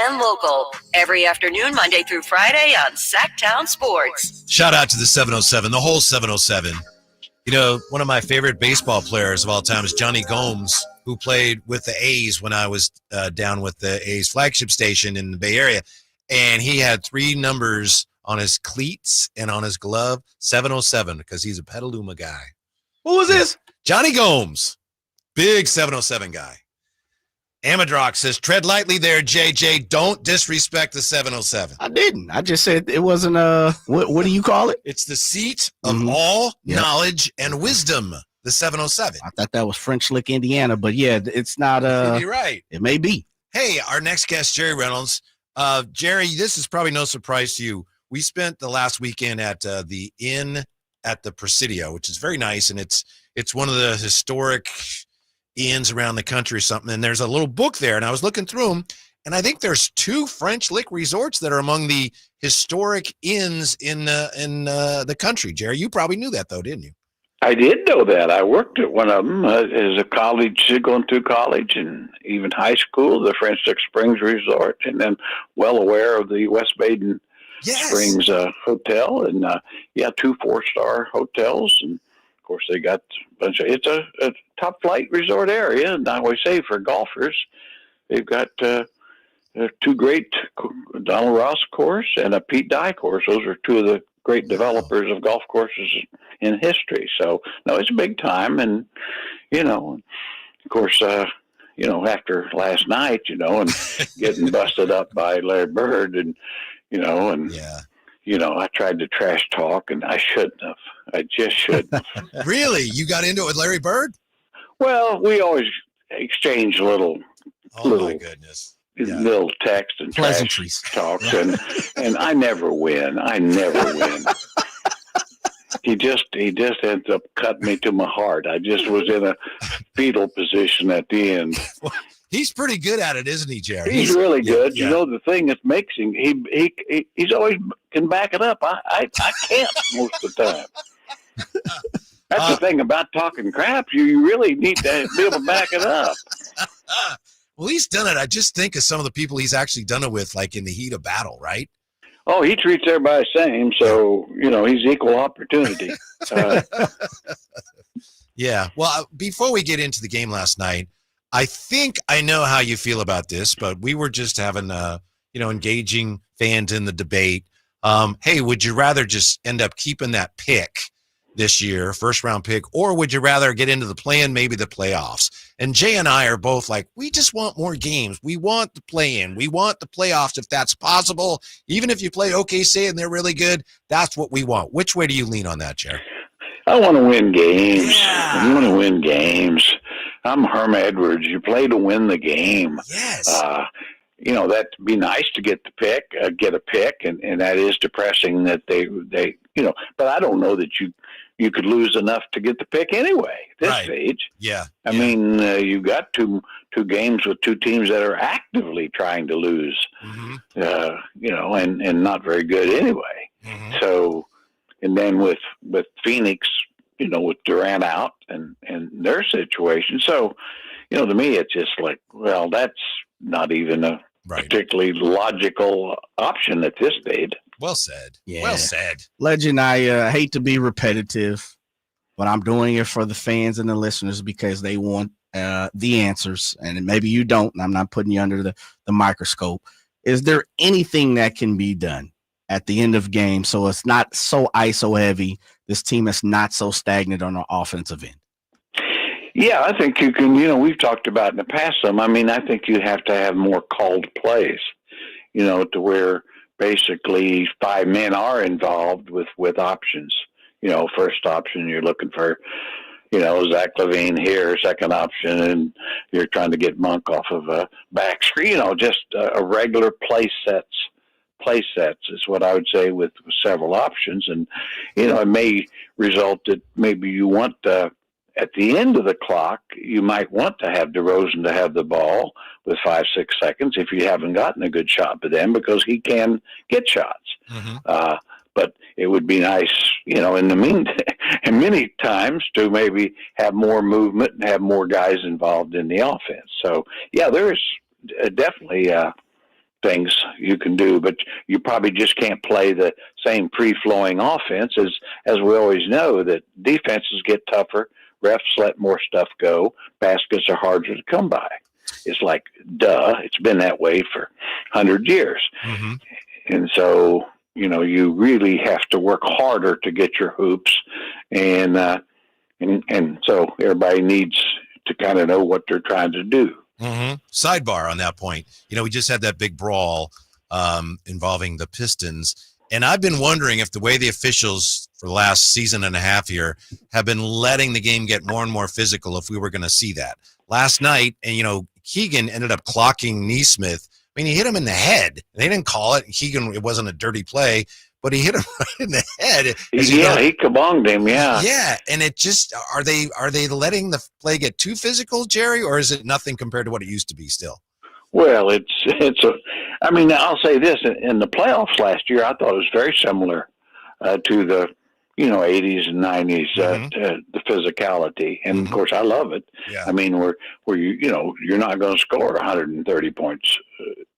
and local. Every afternoon, Monday through Friday on Sactown Sports. Shout out to the 707, the whole 707. You know, one of my favorite baseball players of all time is Johnny Gomes, who played with the A's when I was down with the A's flagship station in the Bay Area. And he had 3 numbers on his cleats and on his glove, 707, because he's a Petaluma guy. Who was this? Johnny Gomes, big 707 guy. Amadrox says, tread lightly there, JJ. Don't disrespect the 707. I didn't. I just said it wasn't what do you call it? It's the seat of all knowledge and wisdom, the 707. I thought that was French Lick, Indiana, but yeah, it's not. You're right. It may be. Hey, our next guest, Jerry Reynolds. Jerry, this is probably no surprise to you. We spent the last weekend at the Inn at the Presidio, which is very nice, and it's one of the historic inns around the country or something, and there's a little book there, and I was looking through them, and I think there's 2 French Lick resorts that are among the historic inns in the country. Jerry, you probably knew that, though, didn't you? I did know that. I worked at one of them as a college, going through college and even high school, the French Lick Springs Resort, and then well aware of the West Baden Springs Hotel, and 2 4-star hotels, and of course they got a bunch of. It's a top flight resort area, and I always say for golfers, they've got 2 great Donald Ross course and a Pete Dye course. Those are 2 of the great developers of golf courses in history. So no, it's a big time, and of course, after last night, and getting busted up by Larry Bird, and I tried to trash talk, and I shouldn't have. I just shouldn't. Really? You got into it with Larry Bird? Well, we always exchange little my goodness. Little text and pleasantries talks, and I never win. He just ends up cutting me to my heart. I just was in a fetal position at the end. He's pretty good at it, isn't he, Jerry? He's really good. Yeah. The thing that makes him, he's always can back it up. I can't most of the time. That's the thing about talking crap. You really need to be able to back it up. Well, he's done it. I just think of some of the people he's actually done it with, like in the heat of battle, right? Oh, he treats everybody the same, so, he's equal opportunity. Yeah. Well, before we get into the game last night, I think I know how you feel about this, but we were just having, engaging fans in the debate. Hey, would you rather just end up keeping that pick this year, first-round pick, or would you rather get into the play-in, maybe the playoffs? And Jay and I are both like, we just want more games. We want the play-in. We want the playoffs if that's possible. Even if you play OKC and they're really good, that's what we want. Which way do you lean on that, Jerry? I want to win games. Yeah. You want to win games. I'm Herm Edwards. You play to win the game. Yes. That'd be nice to get a pick, and that is depressing that they, but I don't know that you could lose enough to get the pick anyway at this stage. Yeah. I mean, you've got two games with 2 teams that are actively trying to lose, and not very good anyway. Mm-hmm. So, and then with Phoenix, with Durant out and their situation. So, to me, it's just like, well, that's not even a particularly logical option at this stage. Well said. Yeah. Well said. Legend, I hate to be repetitive, but I'm doing it for the fans and the listeners because they want the answers. And maybe you don't, and I'm not putting you under the microscope. Is there anything that can be done at the end of game so it's not so ISO heavy, this team is not so stagnant on the offensive end? Yeah, I think you can, we've talked about in the past some. I mean, I think you have to have more called plays, to where basically 5 men are involved with options. First option, you're looking for, Zach LaVine here, second option, and you're trying to get Monk off of a back screen, just a regular play sets is what I would say with several options. And, it may result that maybe you want at the end of the clock, you might want to have DeRozan to have the ball with 5-6 seconds if you haven't gotten a good shot to them, because he can get shots. Mm-hmm. But it would be nice, in the meantime, and many times to maybe have more movement and have more guys involved in the offense. So, yeah, there's definitely, things you can do, but you probably just can't play the same free-flowing offense as we always know that defenses get tougher, refs let more stuff go, baskets are harder to come by. It's like, duh, it's been that way for 100 years. Mm-hmm. And so, you really have to work harder to get your hoops, and so everybody needs to kind of know what they're trying to do. Mm-hmm. Sidebar on that point. We just had that big brawl involving the Pistons, and I've been wondering if the way the officials for the last season and a half here have been letting the game get more and more physical, if we were going to see that. Last night, and Keegan ended up clocking Neesmith. I mean, he hit him in the head. They didn't call it. Keegan, it wasn't a dirty play, but he hit him right in the head. He kabonged him, yeah. Yeah, and it just, are they letting the play get too physical, Jerry, or is it nothing compared to what it used to be still? Well, I'll say this, in the playoffs last year, I thought it was very similar to the, 80s and 90s, the physicality. And of course, I love it. Yeah. I mean, where you're not going to score 130 points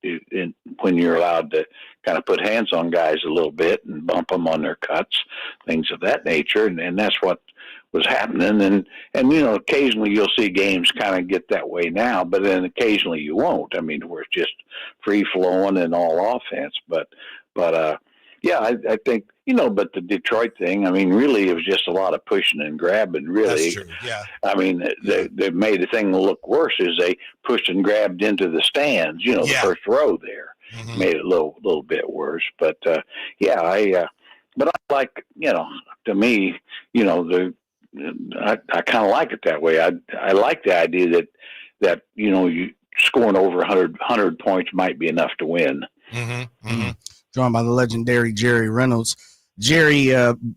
when you're allowed to kind of put hands on guys a little bit and bump them on their cuts, things of that nature. And that's what was happening. And occasionally you'll see games kind of get that way now, but then occasionally you won't. I mean, where it's just free flowing and all offense. But yeah, I think, but the Detroit thing, I mean, really it was just a lot of pushing and grabbing, really. That's true, yeah. I mean, they made the thing look worse as they pushed and grabbed into the stands, the first row there. Mm-hmm. Made it a little bit worse. But, but I like, to me, I kind of like it that way. I like the idea that you scoring over 100 points might be enough to win. Mm-hmm. Mm-hmm. Drawn by the legendary Jerry Reynolds. Jerry,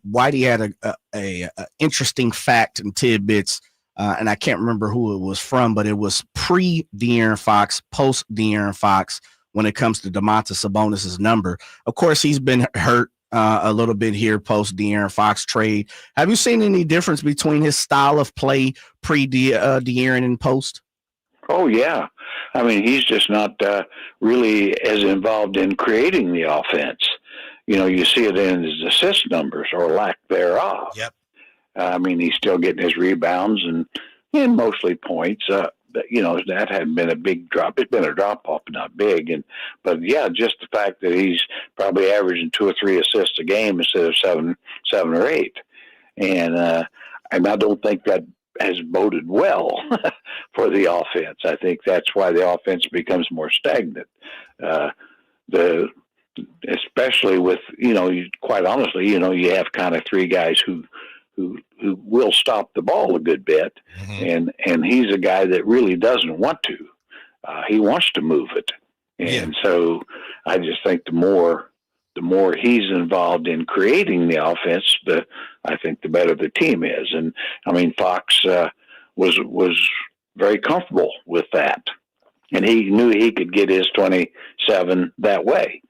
Whitey had a interesting fact and tidbits, and I can't remember who it was from, but it was pre-De'Aaron Fox, post-De'Aaron Fox when it comes to Domantas Sabonis' number. Of course, he's been hurt a little bit here post-De'Aaron Fox trade. Have you seen any difference between his style of play pre-De'Aaron and post? Oh, yeah. I mean, he's just not really as involved in creating the offense. You see it in his assist numbers or lack thereof. Yep. I mean, he's still getting his rebounds and mostly points. That hadn't been a big drop. It's been a drop off, not big. But yeah, just the fact that he's probably averaging 2 or 3 assists a game instead of seven or 8. And I don't think that has boded well for the offense. I think that's why the offense becomes more stagnant. Especially with, quite honestly, you have kind of 3 guys who will stop the ball a good bit. Mm-hmm. And he's a guy that really doesn't want to. He wants to move it. And so I just think the more he's involved in creating the offense, I think the better the team is. And I mean, Fox was very comfortable with that, and he knew he could get his 27 that way.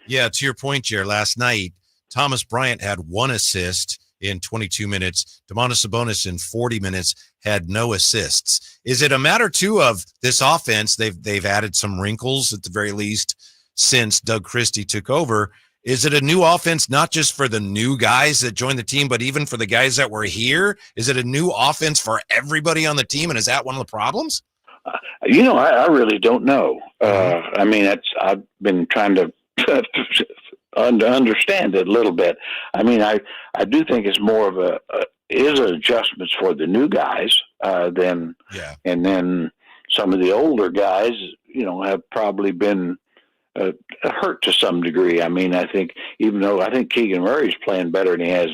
Yeah, to your point, Jer, last night, Thomas Bryant had 1 assist in 22 minutes. Domantas Sabonis in 40 minutes had no assists. Is it a matter, too, of this offense? They've added some wrinkles at the very least since Doug Christie took over. Is it a new offense, not just for the new guys that joined the team, but even for the guys that were here? Is it a new offense for everybody on the team, and is that one of the problems? I really don't know. I mean, I've been trying to understand it a little bit. I mean, I do think it's more of adjustments for the new guys and then some of the older guys, have probably been hurt to some degree. I mean, I think Keegan Murray's playing better than he has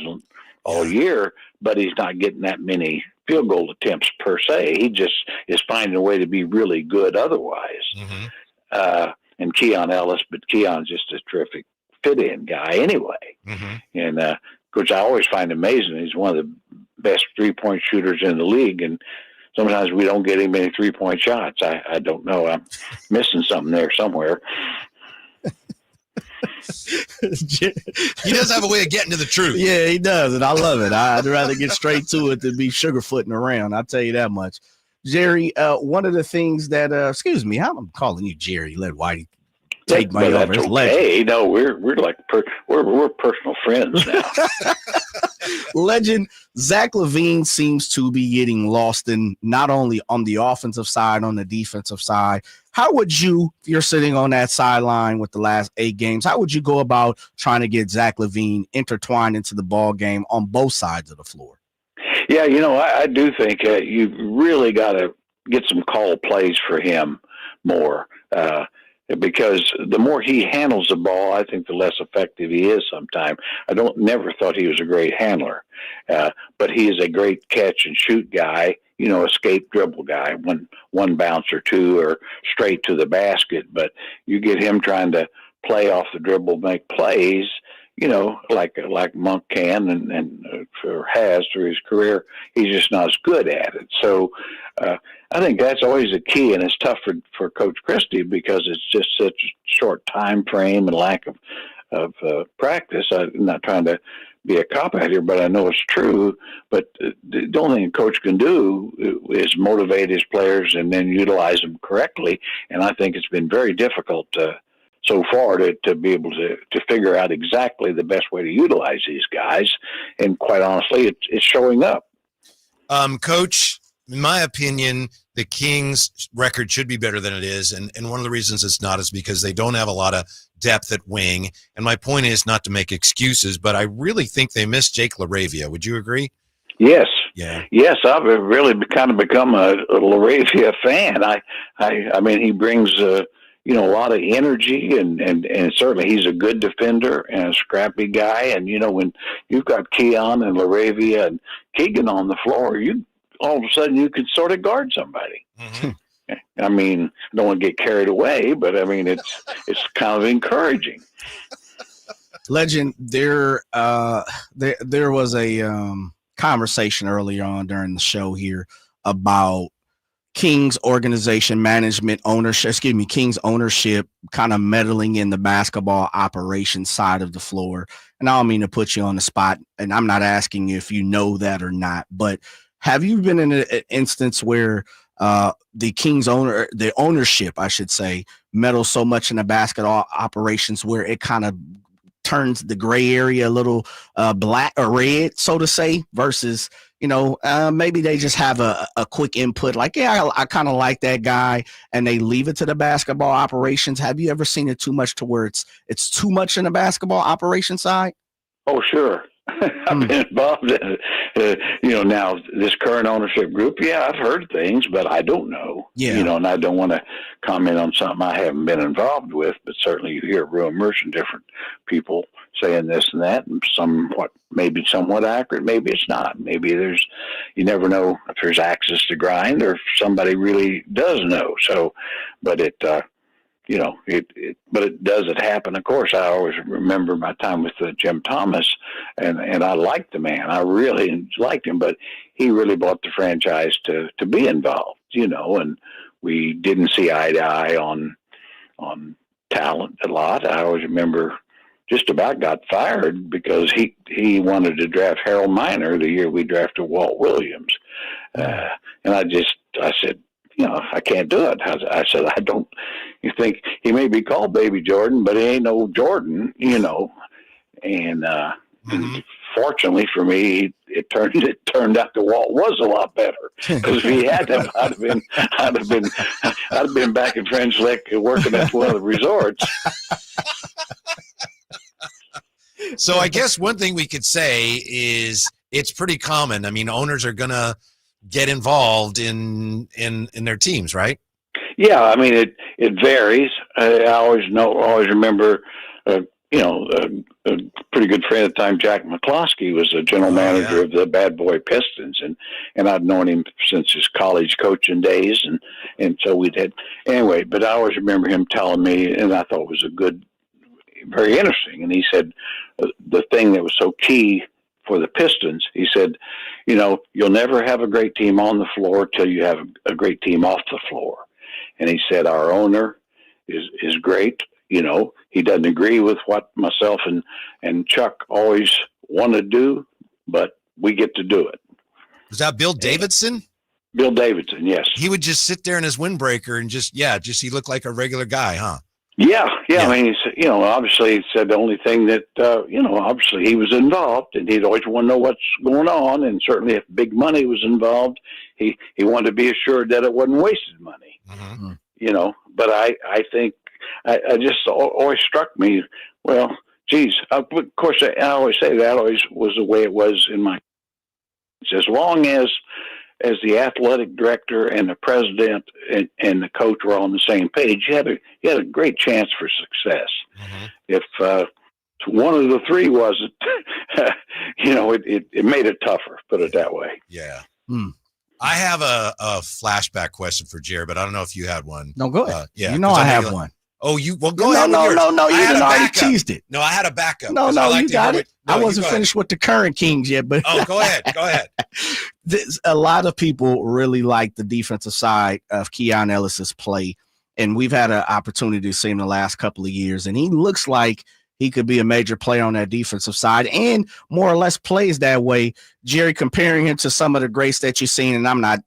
all year, but he's not getting that many field goal attempts per se. He just is finding a way to be really good otherwise. Mm-hmm. And Keon Ellis, but Keon's just a terrific fit-in guy anyway. Mm-hmm. And of course, I always find amazing. He's one of the best 3-point shooters in the league, and sometimes we don't get him many 3-point shots. I don't know. I'm missing something there somewhere. He does have a way of getting to the truth. Yeah, he does, and I love it. I'd rather get straight to it than be sugarfooting around. I'll tell you that much. Jerry, one of the things that, excuse me, I'm calling you Jerry. Let Whitey take money over. It's legend. No, we're like we're personal friends now. Legend Zach LaVine seems to be getting lost in not only on the offensive side, on the defensive side. How would you, if you're sitting on that sideline with the last 8 games, how would you go about trying to get Zach LaVine intertwined into the ball game on both sides of the floor? Yeah, I do think you really got to get some call plays for him more. Because the more he handles the ball, I think the less effective he is sometimes. I never thought he was a great handler, but he is a great catch and shoot guy, escape dribble guy, one bounce or two or straight to the basket. But you get him trying to play off the dribble, make plays, like Monk can and has through his career. He's just not as good at it. So I think that's always a key, and it's tough for Coach Christie because it's just such a short time frame and lack of practice. I'm not trying to be a cop-out here, but I know it's true. But the only thing a coach can do is motivate his players and then utilize them correctly. And I think it's been very difficult so far to be able to figure out exactly the best way to utilize these guys. And quite honestly, it's showing up. Coach, in my opinion, the Kings' record should be better than it is. And one of the reasons it's not is because they don't have a lot of depth at wing. And my point is not to make excuses, but I really think they miss Jake LaRavia. Would you agree? Yes. Yeah. Yes, I've really kind of become a LaRavia fan. I mean, he brings a lot of energy and certainly he's a good defender and a scrappy guy. And, when you've got Keon and LaRavia and Keegan on the floor, all of a sudden you could sort of guard somebody. Mm-hmm. I mean, I don't want to get carried away, but I mean, it's kind of encouraging. Legend, there was a conversation earlier on during the show here about Kings organization, management, Kings ownership kind of meddling in the basketball operations side of the floor. And I don't mean to put you on the spot, and I'm not asking you if you know that or not, but have you been in an instance where the Kings the ownership, I should say, meddles so much in the basketball operations where it kind of turns the gray area a little black or red, so to say, versus, maybe they just have a quick input like, yeah, I kind of like that guy, and they leave it to the basketball operations. Have you ever seen it too much to where it's too much in the basketball operation side? Oh, sure. I've been involved in it. Now this current ownership group, yeah, I've heard things, but I don't know. Yeah. And I don't want to comment on something I haven't been involved with, but certainly you hear rumors and different people saying this and that, and maybe somewhat accurate, maybe it's not. Maybe you never know if there's axes to grind or if somebody really does know. So, but does it happen? Of course, I always remember my time with Jim Thomas, and I liked the man. I really liked him, but he really brought the franchise to be involved, and we didn't see eye to eye on talent a lot. I always remember just about got fired because he wanted to draft Harold Miner the year we drafted Walt Williams. And I said, I can't do it. I said, you think he may be called Baby Jordan, but he ain't no Jordan, and fortunately for me, it turned out that Walt was a lot better, because if he had him, I'd have been back in French Lick working at one of the resorts. So I guess one thing we could say is it's pretty common. I mean, owners are going to get involved in their teams, right? Yeah, I mean it varies. I always remember, a pretty good friend at the time, Jack McCloskey, was the general manager of the Bad Boy Pistons, and I'd known him since his college coaching days, and so we'd had anyway. But I always remember him telling me, and I thought it was very interesting. And he said the thing that was so key for the Pistons, he said, you'll never have a great team on the floor till you have a great team off the floor. And he said, our owner is great. He doesn't agree with what myself and Chuck always want to do, but we get to do it. Was that Bill Davidson? Bill Davidson, yes. He would just sit there in his windbreaker and just he looked like a regular guy, huh? Yeah. Yeah. I mean, obviously, it's the only thing that obviously he was involved, and he'd always want to know what's going on. And certainly, if big money was involved, he wanted to be assured that it wasn't wasted money. Mm-hmm. But I think I just always struck me. Well, geez, of course, I always say that always was the way it was in my. As long as the athletic director and the president and the coach were on the same page, you had a great chance for success. Mm-hmm. If one of the three wasn't, it made it tougher. Put it that way. Yeah. I have a flashback question for Jerry, but I don't know if you had one. No, go ahead. Yeah, I have one. Oh, go ahead. No, you didn't already teased it. No, I had a backup. No, you got it. I wasn't finished with the current Kings yet, but go ahead. A lot of people really like the defensive side of Keon Ellis's play, and we've had an opportunity to see him the last couple of years, and he looks like he could be a major player on that defensive side and more or less plays that way. Jerry, comparing him to some of the greats that you've seen, and I'm not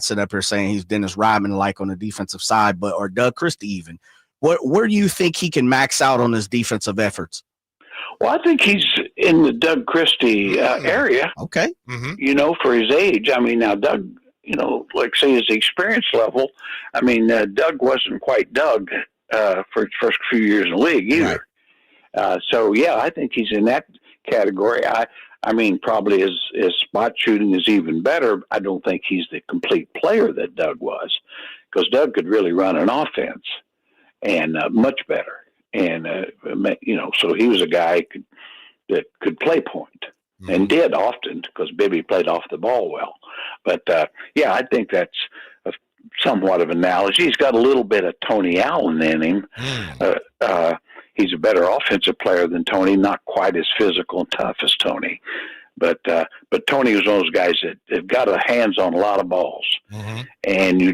sitting up here saying he's Dennis Rodman like on the defensive side, or Doug Christie even. Where do you think he can max out on his defensive efforts? Well, I think he's in the Doug Christie area. Okay. Mm-hmm. For his age. I mean, now Doug, like say his experience level. I mean, Doug wasn't quite Doug for his first few years in the league either. Right. So yeah, I think he's in that category. I mean, probably his spot shooting is even better. I don't think he's the complete player that Doug was, because Doug could really run an offense and much better. And so he was a guy that could play point and did often, because Bibby played off the ball well. But I think that's somewhat of an analogy. He's got a little bit of Tony Allen in him. He's a better offensive player than Tony, not quite as physical and tough as Tony. But Tony was one of those guys that have got a hands on a lot of balls, and you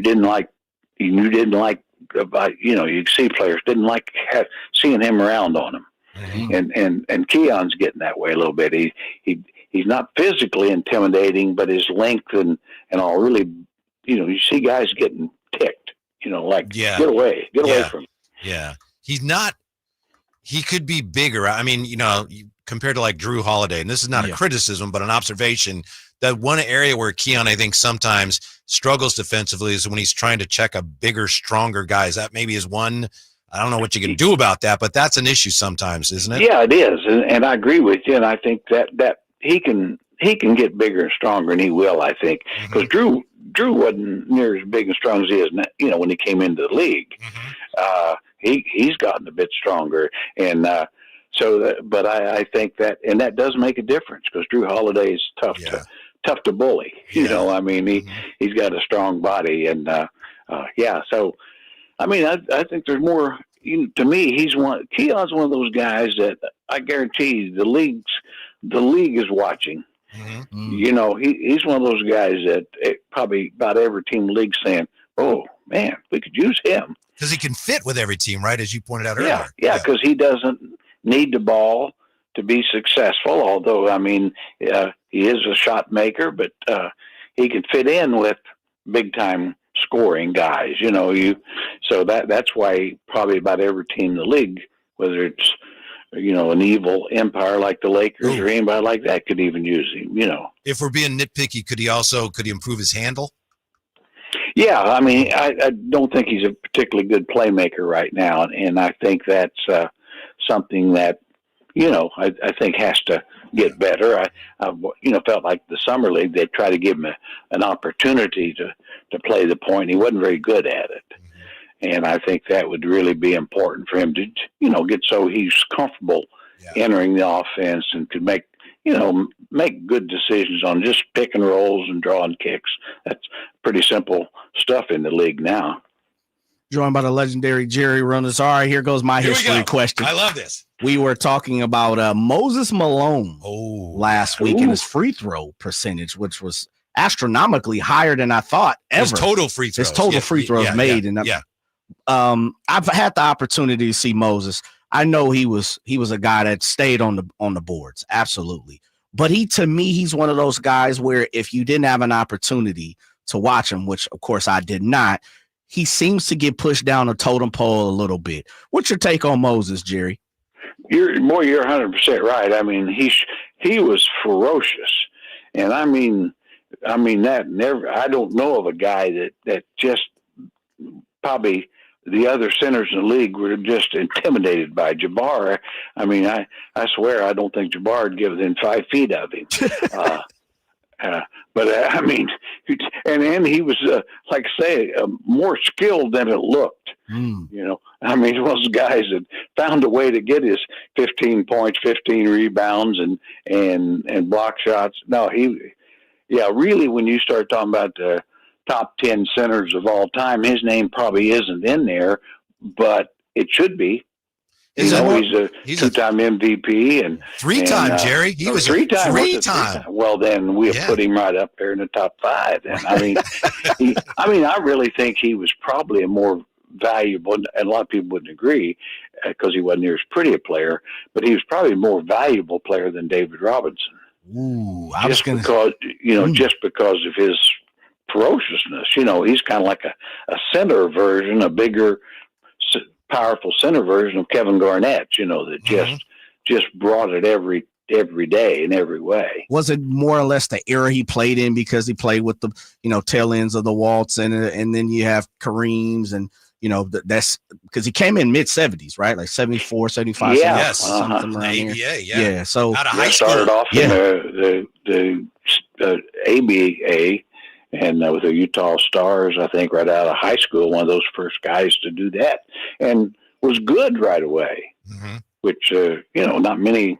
see players didn't like seeing him around on him. And Keon's getting that way a little bit. He's not physically intimidating, but his length and all really, you see guys getting ticked, get away from him. Yeah. He could be bigger. I mean, compared to like Drew Holiday, and this is not a criticism, but an observation, that one area where Keon, I think, sometimes struggles defensively is when he's trying to check a bigger, stronger guy. That maybe is one. I don't know what you can do about that, but that's an issue sometimes, isn't it? Yeah, it is, and I agree with you. And I think that he can get bigger and stronger, and he will. I think, because Drew wasn't near as big and strong as he is now, when he came into the league. He's gotten a bit stronger, and but I think that does make a difference, because Drew Holiday is tough to bully. I mean, he's got a strong body, and So, I mean, I think there's more. To me, Keon's one of those guys that I guarantee the league is watching. He's one of those guys that probably about every team in the league saying, "Oh man, we could use him." Because he can fit with every team, right? As you pointed out earlier. Yeah, because he doesn't need the ball to be successful. Although, I mean, he is a shot maker, but he can fit in with big time scoring guys. So that's why probably about every team in the league, whether it's an evil empire like the Lakers or anybody like that, could even use him. If we're being nitpicky, could he improve his handle? Yeah, I mean, I don't think he's a particularly good playmaker right now, and I think that's something that I think has to get better. I felt like the summer league, they tried to give him an opportunity to play the point. He wasn't very good at it, and I think that would really be important for him to get so he's comfortable entering the offense and could make good decisions on just pick and rolls and drawing kicks. That's pretty simple stuff in the league now. Joined by the legendary Jerry Reynolds. All right, here goes my history question. I love this. We were talking about Moses Malone last week in his free throw percentage, which was astronomically higher than I thought ever. His total free throws. Made. I've had the opportunity to see Moses. I know he was a guy that stayed on the boards, absolutely. But to me, he's one of those guys where if you didn't have an opportunity to watch him, which of course I did not, he seems to get pushed down the totem pole a little bit. What's your take on Moses, Jerry? You're 100% right. I mean, he was ferocious, and I mean that never. I don't know of a guy that just probably the other centers in the league were just intimidated by Jabbar. I mean, I swear I don't think Jabbar would get within 5 feet of him. But I mean, and he was like I say, more skilled than it looked. You know, I mean, those guys that found a way to get his 15 points, 15 rebounds, and block shots. No, really, when you start talking about the top 10 centers of all time, his name probably isn't in there, but it should be. He's a two-time MVP and 3-time, Jerry. He was three-time. Three-time. Well, then we put him right up there in the top 5. And I mean, I really think he was probably a more valuable, and a lot of people wouldn't agree because he wasn't near as pretty a player, but he was probably a more valuable player than David Robinson. Ooh, just because of his ferociousness. You know, he's kind of like a center version, a bigger, powerful center version of Kevin Garnett, you know, that just brought it every day in every way. Was it more or less the era he played in because he played with the, tail ends of the Waltz and then you have Kareem's and, that's because he came in mid-70s, right? Like 74, 75, yeah, something around ABA, here. Yeah. So out of high school. Started off in the ABA and with the Utah Stars, I think, right out of high school, one of those first guys to do that, and was good right away, which, not many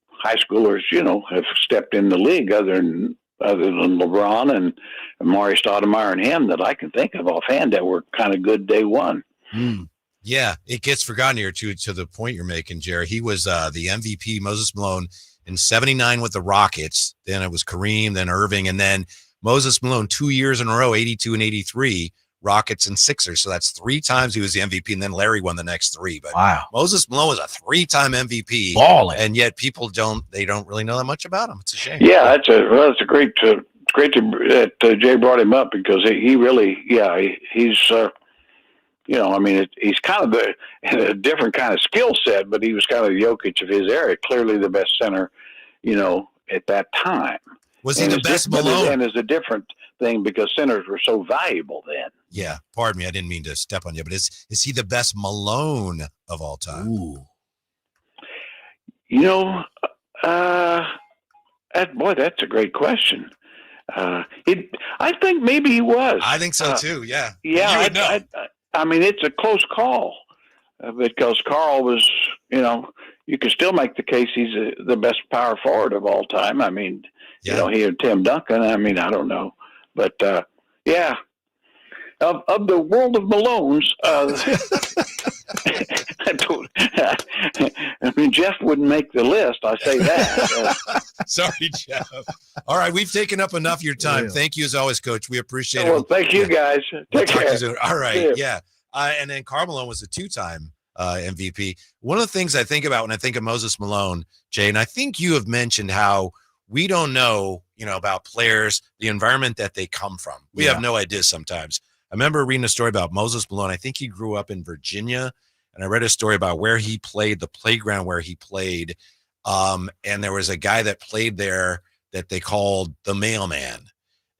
high schoolers, have stepped in the league other than LeBron and Amari Stoudemire and him that I can think of offhand that were kind of good day one. Yeah, it gets forgotten here to the point you're making, Jerry. He was the MVP, Moses Malone, in 79 with the Rockets. Then it was Kareem, then Irving, and then Moses Malone 2 years in a row, 82 and 83, Rockets and Sixers. So that's 3 times he was the MVP, and then Larry won the next 3. But wow, Moses Malone was a 3-time MVP, balling, and yet people don't really know that much about him. It's a shame. Yeah, it's great that Jay brought him up because he really, he's he's kind of a different kind of skill set, but he was kind of the Jokic of his era, clearly the best center, at that time. Was he the best Malone? And it's a different thing because centers were so valuable then. Yeah, pardon me, I didn't mean to step on you, but is he the best Malone of all time? Ooh. That's a great question. I think maybe he was. I think so too. Yeah. Yeah. You would know. I mean, it's a close call because Carl was, you can still make the case he's the best power forward of all time. I mean, he had Tim Duncan. I mean, I don't know, but of the world of Malones, I mean, Jeff wouldn't make the list. I say that. Sorry, Jeff. All right, we've taken up enough of your time. Yeah. Thank you as always, Coach. We appreciate it. Well, thank you guys. We'll Take care. All right, yeah. And then Karl Malone was a 2-time MVP. One of the things I think about when I think of Moses Malone, Jay, and I think you have mentioned how we don't know, about players, the environment that they come from. We have no idea sometimes. I remember reading a story about Moses Malone. I think he grew up in Virginia, and I read a story about where he played, the playground where he played, and there was a guy that played there that they called the mailman.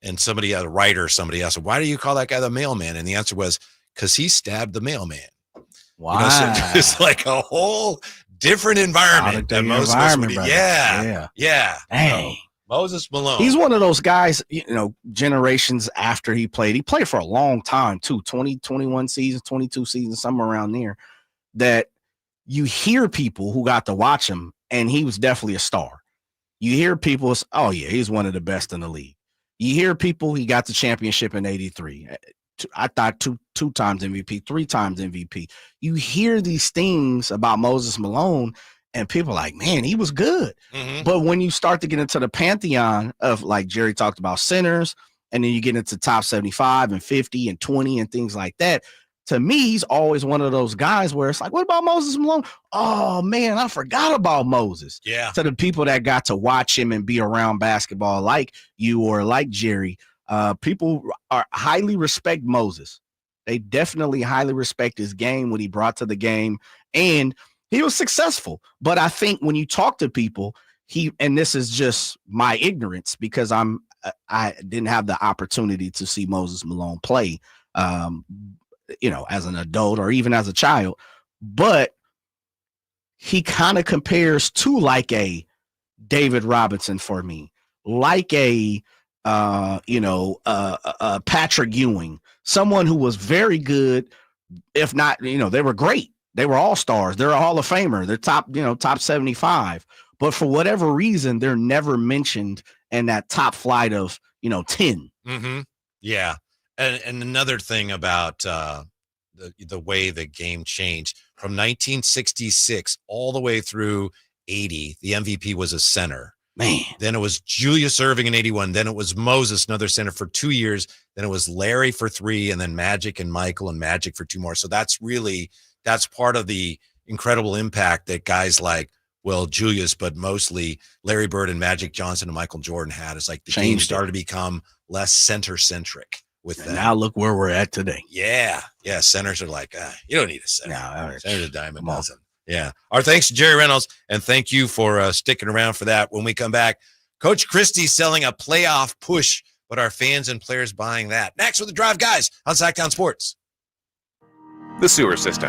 And somebody, a writer, somebody asked, why do you call that guy the mailman? And the answer was, because he stabbed the mailman. Wow. So it's like a whole different environment than most of us would. Yeah. Dang. Moses Malone. He's one of those guys, generations after he played. He played for a long time, too. 20, 21 seasons, 22 seasons, somewhere around there. That you hear people who got to watch him, and he was definitely a star. You hear people, he's one of the best in the league. You hear people, he got the championship in 83. I thought two times MVP, 3 times MVP. You hear these things about Moses Malone, and people are like, man, he was good. But when you start to get into the pantheon of, like Jerry talked about, centers, and then you get into top 75 and 50 and 20 and things like that, to me, he's always one of those guys where it's like, what about Moses Malone? Oh, man, I forgot about Moses. Yeah. To the people that got to watch him and be around basketball like you or like Jerry, people highly respect Moses. They definitely highly respect his game, what he brought to the game, and he was successful. But I think when you talk to people, and this is just my ignorance because I didn't have the opportunity to see Moses Malone play, as an adult or even as a child, but he kind of compares to like a David Robinson for me, like a Patrick Ewing, someone who was very good, if not, they were great. They were all-stars. They're a Hall of Famer. They're top 75. But for whatever reason, they're never mentioned in that top flight of, 10. Mm-hmm. Yeah. And another thing about the way the game changed from 1966 all the way through 80, the MVP was a center. Man. Then it was Julius Erving in 81. Then it was Moses, another center for 2 years. Then it was Larry for 3, and then Magic and Michael and Magic for 2 more. So that's part of the incredible impact that guys like, well, Julius, but mostly Larry Bird and Magic Johnson and Michael Jordan had. It's like the game started to become less center-centric with that. Now look where we're at today. Yeah. Yeah. Centers are like, you don't need a center. No, Center's a dime a dozen. Yeah. Our thanks to Jerry Reynolds, and thank you for sticking around for that. When we come back, Coach Christie's selling a playoff push, but our fans and players buying that. Next with the Drive Guys on Sactown Sports. The sewer system.